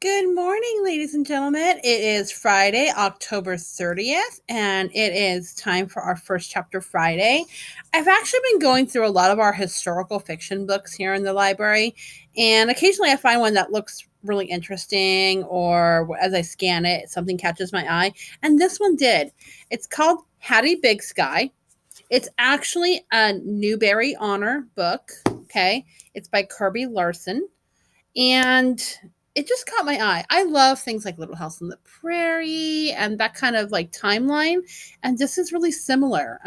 Good morning, ladies and gentlemen. It is Friday, October 30th, and it is time for our first chapter Friday. I've actually been going through a lot of our historical fiction books here in the library, and occasionally I find one that looks really interesting, or as I scan it, something catches my eye, and this one did. It's called Hattie Big Sky. It's actually a Newbery Honor book, okay? It's by Kirby Larson. And it just caught my eye. I love things like Little House on the Prairie and that kind of like timeline. And this is really similar.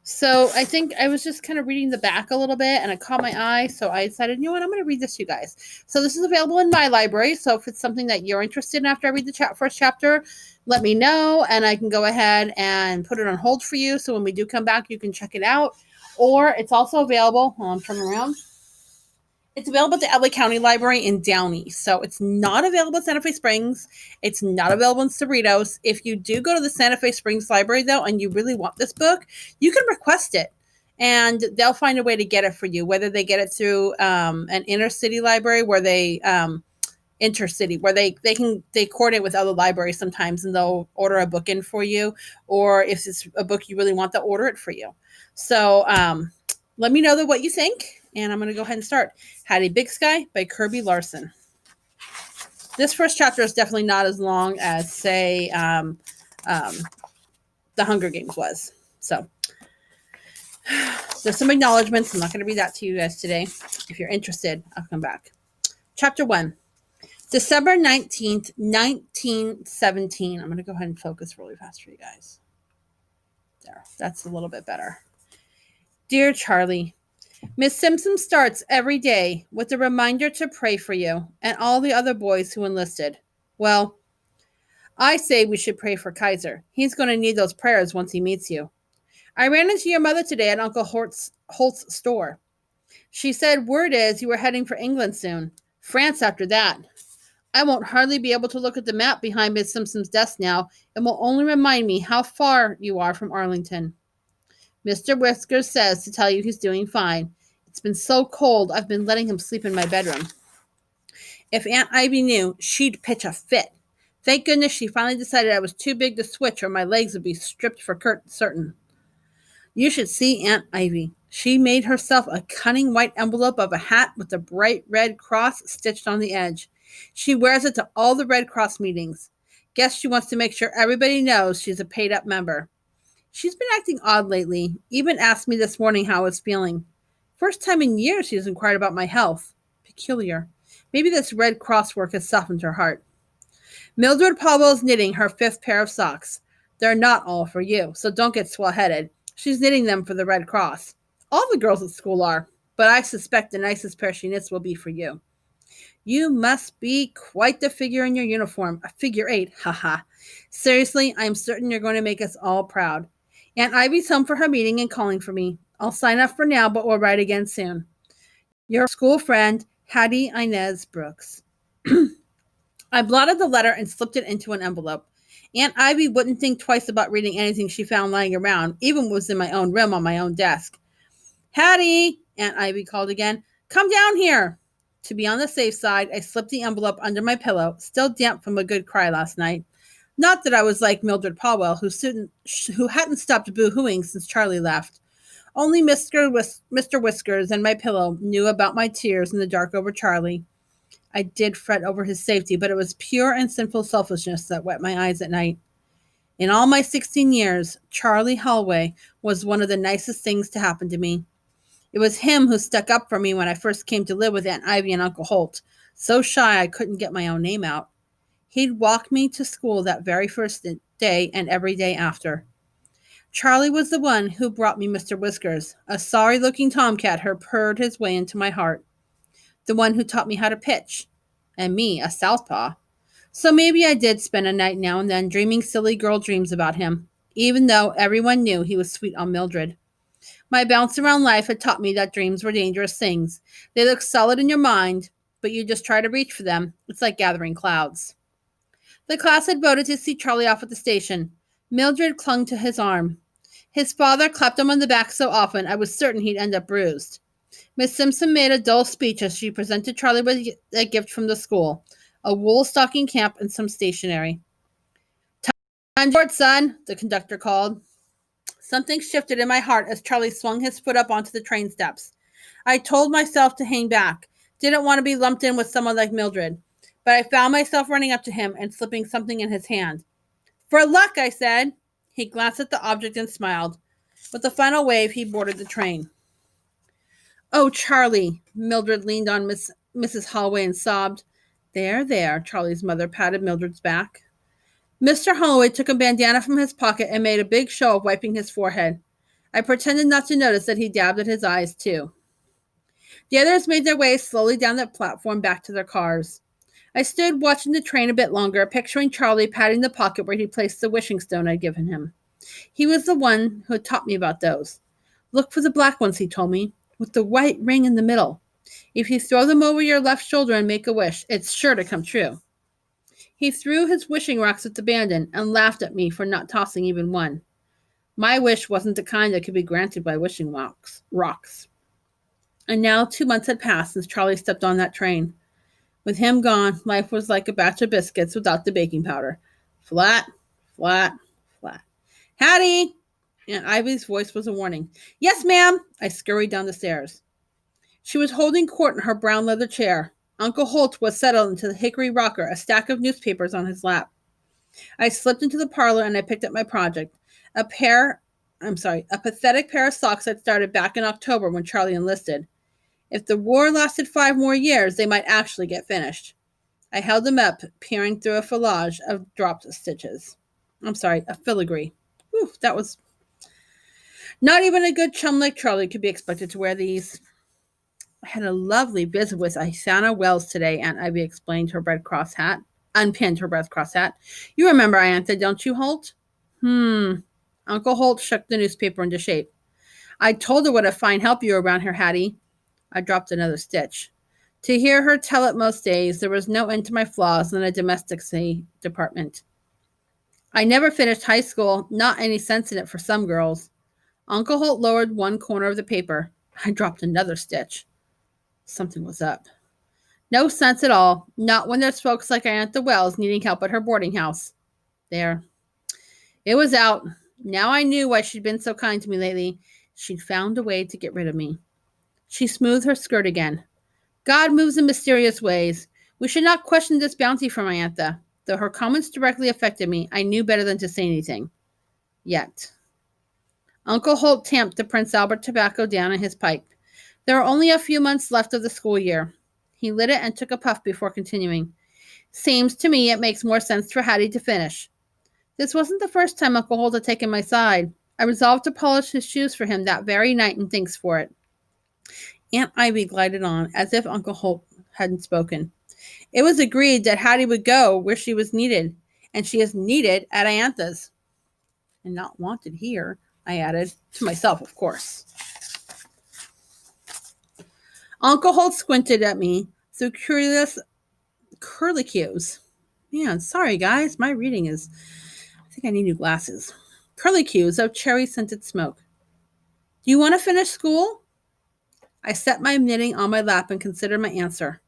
So I think I was just kind of reading the back a little bit and it caught my eye. So I decided, you know what, I'm going to read this to you guys. So this is available in my library. So if it's something that you're interested in after I read the first chapter, let me know and I can go ahead and put it on hold for you. So when we do come back, you can check it out. Or it's also available. I'm turning around. It's available at the LA County Library in Downey. So it's not available in Santa Fe Springs. It's not available in Cerritos. If you do go to the Santa Fe Springs Library, though, and you really want this book, you can request it. And they'll find a way to get it for you, whether they get it through an inner city library where they intercity where they coordinate with other libraries sometimes and they'll order a book in for you, or if it's a book you really want, they'll order it for you. So let me know what you think, and I'm going to go ahead and start. Hattie Big Sky by Kirby Larson. This first chapter is definitely not as long as, say, The Hunger Games was. So there's some acknowledgments. I'm not going to read that to you guys today. If you're interested, I'll come back. Chapter 1. December 19th, 1917. I'm going to go ahead and focus really fast for you guys. There. That's a little bit better. Dear Charlie, Miss Simpson starts every day with a reminder to pray for you and all the other boys who enlisted. Well, I say we should pray for Kaiser. He's going to need those prayers once he meets you. I ran into your mother today at Uncle Holt's store. She said word is you were heading for England soon. France after that. I won't hardly be able to look at the map behind Miss Simpson's desk now. It will only remind me how far you are from Arlington. Mr. Whiskers says to tell you he's doing fine. It's been so cold, I've been letting him sleep in my bedroom. If Aunt Ivy knew, she'd pitch a fit. Thank goodness she finally decided I was too big to switch or my legs would be stripped for certain. You should see Aunt Ivy. She made herself a cunning white envelope of a hat with a bright red cross stitched on the edge. She wears it to all the Red Cross meetings. Guess she wants to make sure everybody knows she's a paid-up member. She's been acting odd lately. Even asked me this morning how I was feeling. First time in years she's inquired about my health. Peculiar. Maybe this Red Cross work has softened her heart. Mildred Powell's knitting her 5th pair of socks. They're not all for you, so don't get swell-headed. She's knitting them for the Red Cross. All the girls at school are, but I suspect the nicest pair she knits will be for you. You must be quite the figure in your uniform. A figure 8, haha. Seriously, I'm certain you're going to make us all proud. Aunt Ivy's home for her meeting and calling for me. I'll sign up for now, but we'll write again soon. Your school friend, Hattie Inez Brooks. I blotted the letter and slipped it into an envelope. Aunt Ivy wouldn't think twice about reading anything she found lying around, even was in my own room on my own desk. Hattie, Aunt Ivy called again. Come down here. To be on the safe side, I slipped the envelope under my pillow, still damp from a good cry last night. Not that I was like Mildred Powell, who hadn't stopped boo-hooing since Charlie left. Only Mr. Whiskers and my pillow knew about my tears in the dark over Charlie. I did fret over his safety, but it was pure and sinful selfishness that wet my eyes at night. In all my 16 years, Charlie Holloway was one of the nicest things to happen to me. It was him who stuck up for me when I first came to live with Aunt Ivy and Uncle Holt, so shy I couldn't get my own name out. He'd walk me to school that very first day and every day after. Charlie was the one who brought me Mr. Whiskers, a sorry-looking tomcat who purred his way into my heart. The one who taught me how to pitch, and me, a southpaw. So maybe I did spend a night now and then dreaming silly girl dreams about him, even though everyone knew he was sweet on Mildred. My bounce around life had taught me that dreams were dangerous things. They look solid in your mind, but you just try to reach for them. It's like gathering clouds. The class had voted to see Charlie off at the station. Mildred clung to his arm. His father clapped him on the back so often I was certain he'd end up bruised. Miss Simpson made a dull speech as she presented Charlie with a gift from the school, a wool stocking cap, and some stationery. "Time to board, son," the conductor called. Something shifted in my heart as Charlie swung his foot up onto the train steps. I told myself to hang back. Didn't want to be lumped in with someone like Mildred. But I found myself running up to him and slipping something in his hand. "For luck," I said. He glanced at the object and smiled. With a final wave, he boarded the train. "Oh, Charlie," Mildred leaned on Mrs. Holloway and sobbed. "There, there," Charlie's mother patted Mildred's back. Mr. Holloway took a bandana from his pocket and made a big show of wiping his forehead. I pretended not to notice that he dabbed at his eyes, too. The others made their way slowly down the platform back to their cars. I stood watching the train a bit longer, picturing Charlie patting the pocket where he placed the wishing stone I'd given him. He was the one who had taught me about those. "Look for the black ones," he told me, "with the white ring in the middle. If you throw them over your left shoulder and make a wish, it's sure to come true." He threw his wishing rocks at the abandon and laughed at me for not tossing even one. My wish wasn't the kind that could be granted by wishing rocks. And now 2 months had passed since Charlie stepped on that train. With him gone, life was like a batch of biscuits without the baking powder. Flat, flat, flat. "Hattie!" Aunt Ivy's voice was a warning. "Yes, ma'am." I scurried down the stairs. She was holding court in her brown leather chair. Uncle Holt was settled into the hickory rocker, a stack of newspapers on his lap. I slipped into the parlor and I picked up my project. A pathetic pair of socks I'd started back in October when Charlie enlisted. If the war lasted 5 more years, they might actually get finished. I held them up, peering through a fillage of dropped stitches. A filigree. Whew, that was... Not even a good chum like Charlie could be expected to wear these. "I had a lovely visit with Isana Wells today," Aunt Ivy explained unpinned her Red Cross hat. "You remember Iantha, don't you, Holt?" Uncle Holt shook the newspaper into shape. "I told her what a fine help you were around here, Hattie." I dropped another stitch. To hear her tell it most days, there was no end to my flaws in the domesticacy department. I never finished high school, not any sense in it for some girls. Uncle Holt lowered one corner of the paper. I dropped another stitch. Something was up. No sense at all, not when there's folks like Iantha Wells needing help at her boarding house. There. It was out. Now I knew why she'd been so kind to me lately. She'd found a way to get rid of me. She smoothed her skirt again. "God moves in mysterious ways. We should not question this bounty from Iantha. Though her comments directly affected me, I knew better than to say anything. Yet." Uncle Holt tamped the Prince Albert tobacco down in his pipe. There were only a few months left of the school year. He lit it and took a puff before continuing. "Seems to me it makes more sense for Hattie to finish." This wasn't the first time Uncle Holt had taken my side. I resolved to polish his shoes for him that very night, and thanks for it. Aunt Ivy glided on, as if Uncle Holt hadn't spoken. "It was agreed that Hattie would go where she was needed, and she is needed at Iantha's." "And not wanted here," I added, to myself, of course. Uncle Holt squinted at me through curious curlicues. Man, sorry, guys. My reading is... I think I need new glasses. Curlicues of cherry-scented smoke. "Do you want to finish school?" I set my knitting on my lap and considered my answer.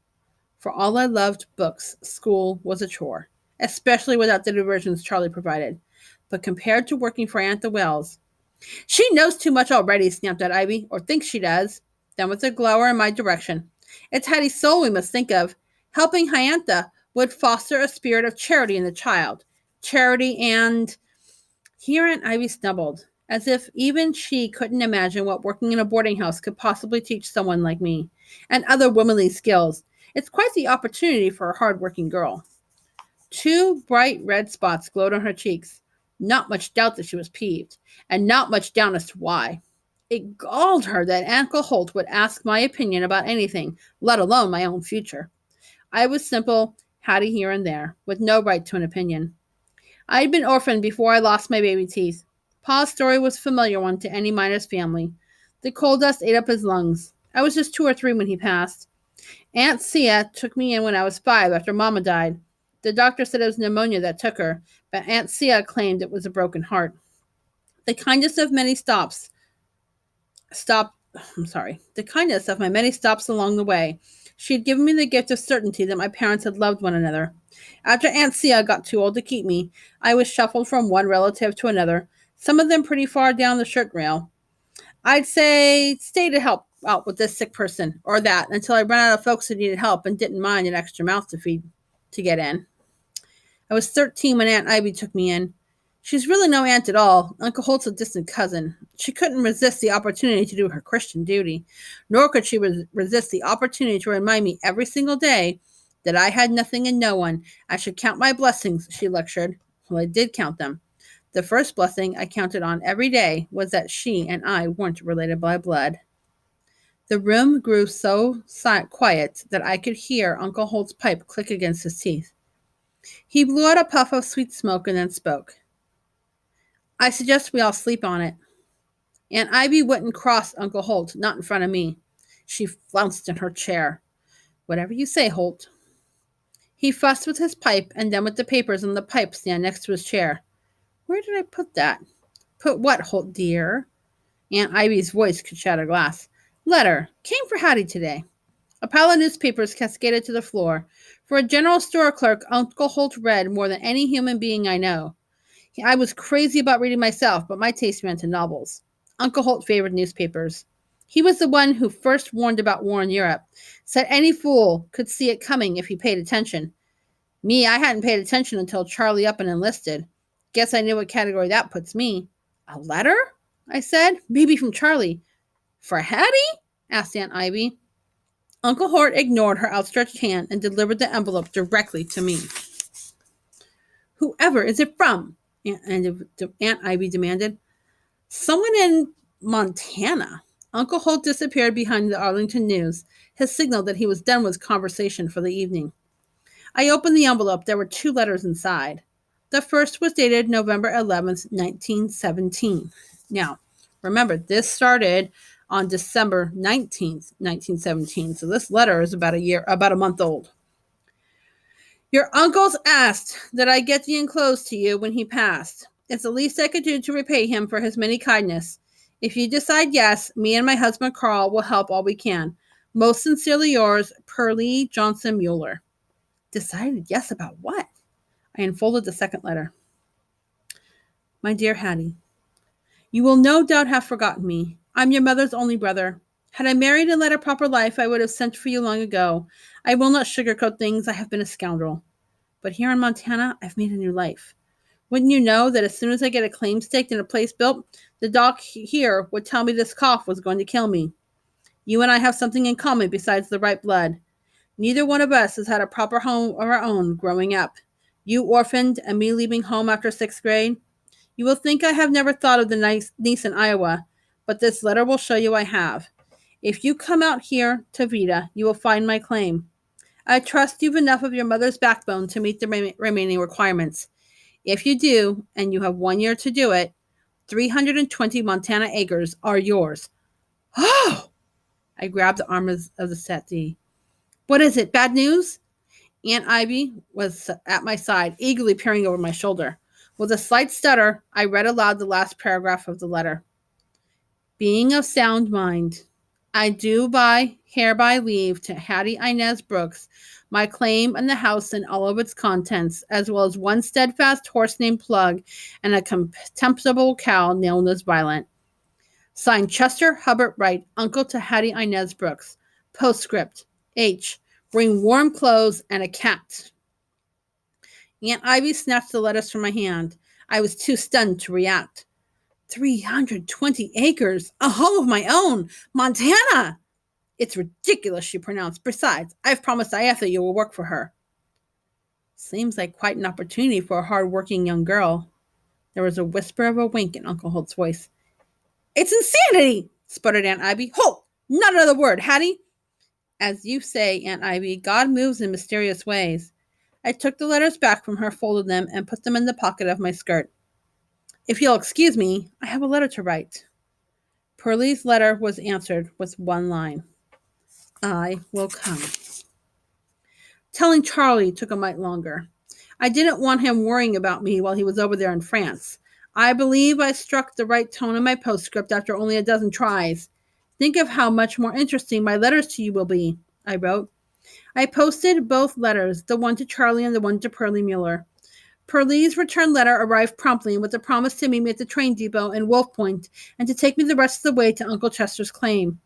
For all I loved books, school was a chore, especially without the diversions Charlie provided. But compared to working for Iantha Wells... "She knows too much already," snapped out Ivy, "or thinks she does." Then with a glower in my direction. "It's Hattie's soul we must think of. Helping Iantha would foster a spirit of charity in the child. Charity and..." Here Aunt Ivy stumbled, as if even she couldn't imagine what working in a boarding house could possibly teach someone like me, and other womanly skills. It's quite the opportunity for a hard-working girl. 2 bright red spots glowed on her cheeks. Not much doubt that she was peeved, and not much doubt as to why. It galled her that Uncle Holt would ask my opinion about anything, let alone my own future. I was simple, Hattie here and there, with no right to an opinion. I had been orphaned before I lost my baby teeth. Pa's story was a familiar one to any miner's family. The coal dust ate up his lungs. I was just 2 or 3 when he passed. Aunt Sia took me in when I was 5 after Mama died. The doctor said it was pneumonia that took her, but Aunt Sia claimed it was a broken heart. The kindness of my many stops along the way She had given me the gift of certainty that my parents had loved one another. After Aunt Sia got too old to keep me, I was shuffled from one relative to another, some of them pretty far down the shirt rail. I'd say stay to help out with this sick person or that until I ran out of folks who needed help and didn't mind an extra mouth to feed to get in. I was 13 when Aunt Ivy took me in. She's really no aunt at all. Uncle Holt's a distant cousin. She couldn't resist the opportunity to do her Christian duty, nor could she resist the opportunity to remind me every single day that I had nothing and no one. I should count my blessings, she lectured. Well, I did count them. The first blessing I counted on every day was that she and I weren't related by blood. The room grew so quiet that I could hear Uncle Holt's pipe click against his teeth. He blew out a puff of sweet smoke and then spoke. I suggest we all sleep on it. Aunt Ivy wouldn't cross Uncle Holt, not in front of me. She flounced in her chair. Whatever you say, Holt. He fussed with his pipe and then with the papers on the pipe stand next to his chair. Where did I put that? Put what, Holt dear? Aunt Ivy's voice could shatter glass. Letter. Came for Hattie today. A pile of newspapers cascaded to the floor. For a general store clerk, Uncle Holt read more than any human being I know. I was crazy about reading myself, but my taste ran to novels. Uncle Holt favored newspapers. He was the one who first warned about war in Europe, said any fool could see it coming if he paid attention. Me, I hadn't paid attention until Charlie up and enlisted. Guess I knew what category that puts me. A letter? I said. Maybe from Charlie. For Hattie? Asked Aunt Ivy. Uncle Holt ignored her outstretched hand and delivered the envelope directly to me. Whoever is it from? Aunt Ivy demanded. Someone in Montana. Uncle Holt disappeared behind the Arlington News, his signal that he was done with conversation for the evening. I opened the envelope. There were 2 letters inside. The first was dated November 11th, 1917. Now, remember, this started on December 19th, 1917. So this letter is about a month old. Your uncle's asked that I get the enclosed to you when he passed. It's the least I could do to repay him for his many kindness. If you decide yes, me and my husband Carl will help all we can. Most sincerely yours, Pearlie Johnson Mueller. Decided yes about what? I unfolded the second letter. My dear Hattie, you will no doubt have forgotten me. I'm your mother's only brother. Had I married and led a proper life, I would have sent for you long ago. I will not sugarcoat things. I have been a scoundrel. But here in Montana, I've made a new life. Wouldn't you know that as soon as I get a claim staked and a place built, the doc here would tell me this cough was going to kill me. You and I have something in common besides the right blood. Neither one of us has had a proper home of our own growing up. You orphaned and me leaving home after 6th grade. You will think I have never thought of the niece in Iowa, but this letter will show you I have. If you come out here to Vida, you will find my claim. I trust you've enough of your mother's backbone to meet the remaining requirements. If you do, and you have 1 year to do it, 320 Montana acres are yours. Oh! I grabbed the arm of the settee. What is it? Bad news? Aunt Ivy was at my side, eagerly peering over my shoulder. With a slight stutter, I read aloud the last paragraph of the letter. Being of sound mind, I do hereby leave to Hattie Inez Brooks my claim on the house and all of its contents, as well as one steadfast horse named Plug and a contemptible cow known as Violent. Signed Chester Hubbard Wright, uncle to Hattie Inez Brooks. Postscript H. Bring warm clothes and a cat. Aunt Ivy snatched the letters from my hand. I was too stunned to react. 320 acres, a home of my own, Montana! It's ridiculous, she pronounced. Besides, I've promised Ietha you will work for her. Seems like quite an opportunity for a hard-working young girl. There was a whisper of a wink in Uncle Holt's voice. It's insanity, sputtered Aunt Ivy. Holt, not another word, Hattie. As you say, Aunt Ivy, God moves in mysterious ways. I took the letters back from her, folded them, and put them in the pocket of my skirt. If you'll excuse me, I have a letter to write. Pearlie's letter was answered with one line. I will come. Telling Charlie took a mite longer. I didn't want him worrying about me while he was over there in France. I believe I struck the right tone in my postscript after only a dozen tries. Think of how much more interesting my letters to you will be, I wrote. I posted both letters, the one to Charlie and the one to Pearlie Mueller. Pearlie's return letter arrived promptly with a promise to meet me at the train depot in Wolf Point and to take me the rest of the way to Uncle Chester's claim.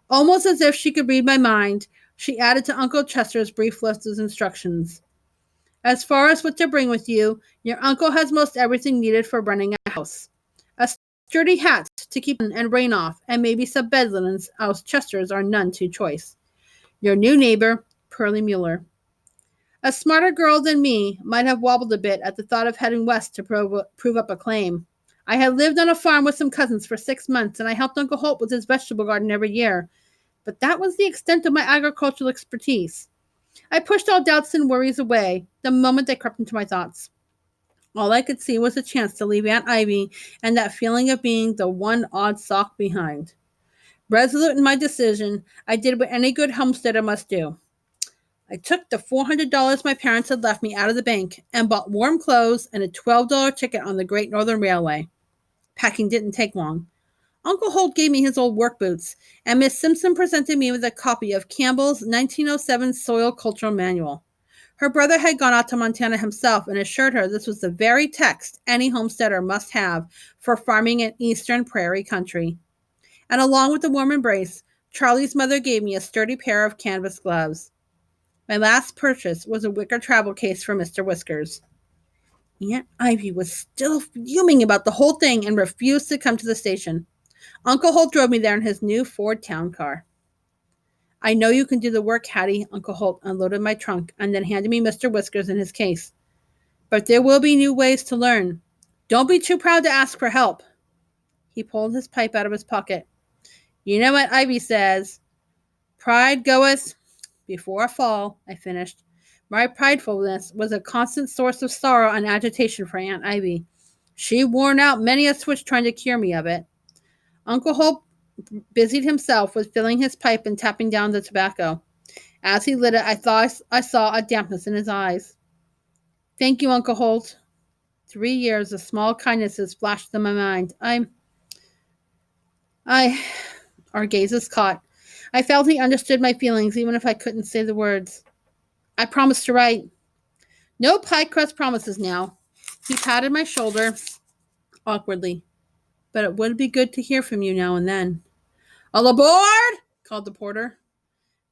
Almost as if she could read my mind, she added to Uncle Chester's brief list of instructions. As far as what to bring with you, your uncle has most everything needed for running a house. A sturdy hat to keep and rain off, and maybe some bed linens, as Chester's are none too choice. Your new neighbor, Pearlie Mueller. A smarter girl than me might have wobbled a bit at the thought of heading west to prove up a claim. I had lived on a farm with some cousins for 6 months, and I helped Uncle Holt with his vegetable garden every year. But that was the extent of my agricultural expertise. I pushed all doubts and worries away the moment they crept into my thoughts. All I could see was a chance to leave Aunt Ivy and that feeling of being the one odd sock behind. Resolute in my decision, I did what any good homesteader must do. I took the $400 my parents had left me out of the bank and bought warm clothes and a $12 ticket on the Great Northern Railway. Packing didn't take long. Uncle Holt gave me his old work boots, and Miss Simpson presented me with a copy of Campbell's 1907 Soil Cultural Manual. Her brother had gone out to Montana himself and assured her this was the very text any homesteader must have for farming in eastern prairie country. And along with the warm embrace, Charlie's mother gave me a sturdy pair of canvas gloves. My last purchase was a wicker travel case for Mr. Whiskers. Aunt Ivy was still fuming about the whole thing and refused to come to the station. Uncle Holt drove me there in his new Ford town car. I know you can do the work, Hattie. Uncle Holt unloaded my trunk and then handed me Mr. Whiskers in his case. But there will be new ways to learn. Don't be too proud to ask for help. He pulled his pipe out of his pocket. You know what Ivy says. Pride goeth before a fall, I finished. My pridefulness was a constant source of sorrow and agitation for Aunt Ivy. She worn out many a switch trying to cure me of it. Uncle Holt busied himself with filling his pipe and tapping down the tobacco. As he lit it, I thought I saw a dampness in his eyes. Thank you, Uncle Holt. 3 years of small kindnesses flashed in my mind. Our gazes caught. I felt he understood my feelings, even if I couldn't say the words. I promised to write. No pie crust promises now. He patted my shoulder awkwardly. But it would be good to hear from you now and then. All aboard! Called the porter.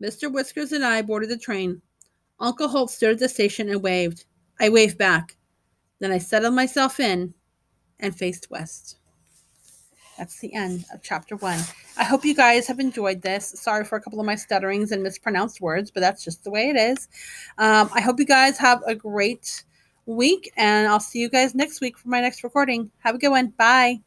Mr. Whiskers and I boarded the train. Uncle Holt stood at the station and waved. I waved back. Then I settled myself in and faced west. That's the end of chapter 1. I hope you guys have enjoyed this. Sorry for a couple of my stutterings and mispronounced words, but that's just the way it is. I hope you guys have a great week, and I'll see you guys next week for my next recording. Have a good one. Bye.